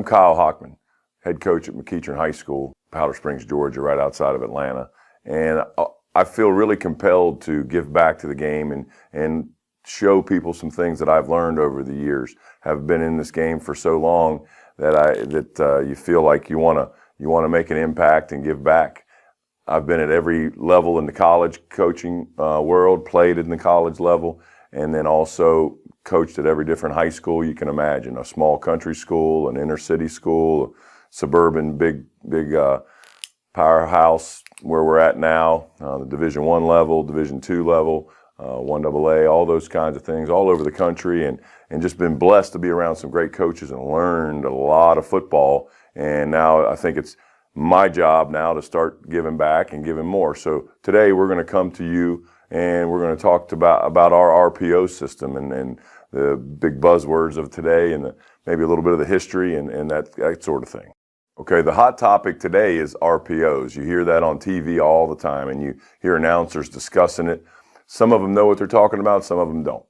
Kyle Hockman, head coach at McEachern High School, Powder Springs, Georgia, right outside of Atlanta. And I feel really compelled to give back to the game and show people some things that I've learned over the years. Have been in this game for so long that you feel like you want to make an impact and give back. I've been at every level in the college coaching world, played in the college level, and then also coached at every different high school you can imagine, a small country school, an inner city school, a suburban big powerhouse where we're at now, the Division I level, Division II level, 1AA, all those kinds of things all over the country, and just been blessed to be around some great coaches and learned a lot of football. And now I think it's my job now to start giving back and giving more. So today we're going to come to you and we're going to talk about our RPO system and the big buzzwords of today and maybe a little bit of the history and that sort of thing. Okay, the hot topic today is RPOs. You hear that on TV all the time, and you hear announcers discussing it. Some of them know what they're talking about, some of them don't.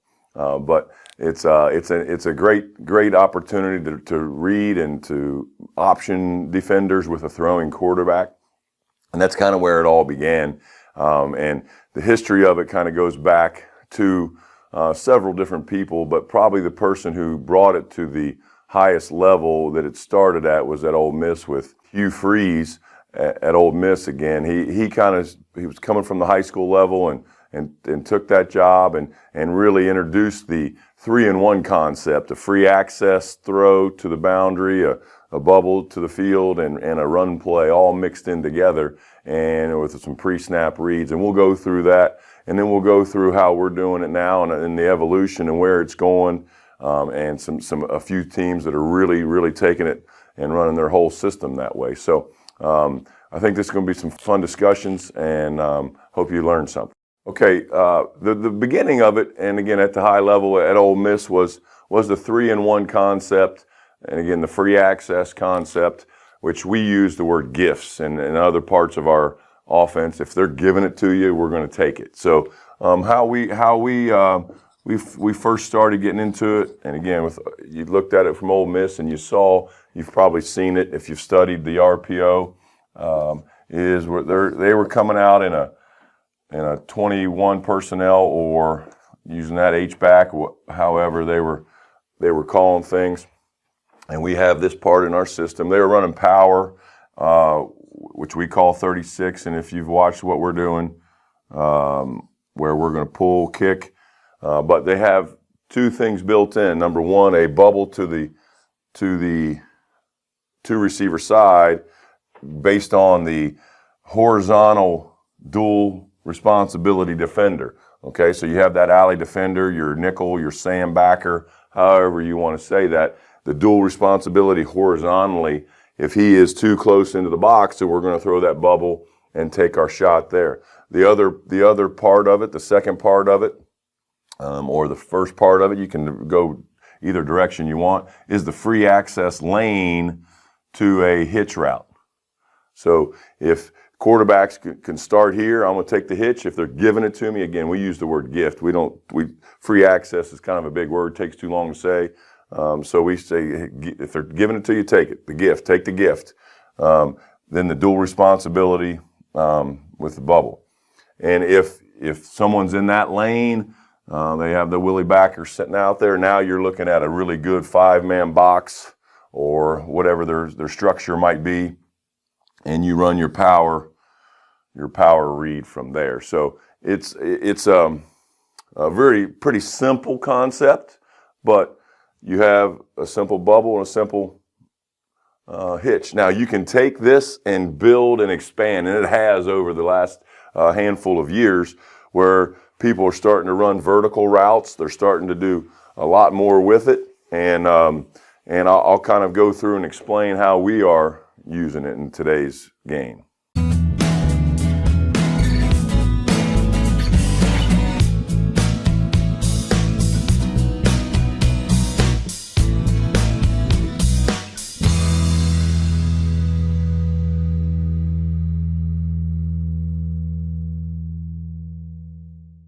But it's a great opportunity to read and to option defenders with a throwing quarterback, and that's kind of where it all began. And the history of it kind of goes back to several different people, but probably the person who brought it to the highest level that it started at was at Ole Miss with Hugh Freeze at Ole Miss again. He was coming from the high school level and took that job and really introduced the 3-and-1 concept, a free access throw to the boundary, a bubble to the field, and a run play all mixed in together, and with some pre-snap reads. And we'll go through that, and then we'll go through how we're doing it now and the evolution and where it's going, and a few teams that are really taking it and running their whole system that way. So I think this is going to be some fun discussions, and hope you learn something. Okay, the beginning of it, and again at the high level at Ole Miss, was the 3-and-1 concept, and again the free access concept, which we use the word gifts, and in other parts of our offense, if they're giving it to you, we're going to take it. So how we first started getting into it, and again, you looked at it from Ole Miss, and you've probably seen it if you've studied the RPO, is where they were coming out in a 21 personnel, or using that H-back, however they were calling things. And we have this part in our system. They were running power, which we call 36. And if you've watched what we're doing, where we're going to pull, kick, but they have two things built in. Number one, a bubble to the two receiver side based on the horizontal dual responsibility defender. Okay, so you have that alley defender, your nickel, your Sam backer, however you want to say that. The dual responsibility horizontally, if he is too close into the box, so we're going to throw that bubble and take our shot there. The other part of it, the second part of it, or the first part of it, you can go either direction you want, is the free access lane to a hitch route. So if quarterbacks can start here, I'm going to take the hitch. If they're giving it to me, again, we use the word gift. Free access is kind of a big word, takes too long to say. So we say, if they're giving it to you, take it. The gift, take the gift. Then the dual responsibility with the bubble. And if someone's in that lane, they have the Willie backer sitting out there. Now you're looking at a really good 5-man box or whatever their structure might be, and you run your power read from there. So it's a pretty simple concept, but you have a simple bubble and a simple hitch. Now you can take this and build and expand, and it has over the last handful of years, where people are starting to run vertical routes. They're starting to do a lot more with it, and I'll kind of go through and explain how we are using it in today's game.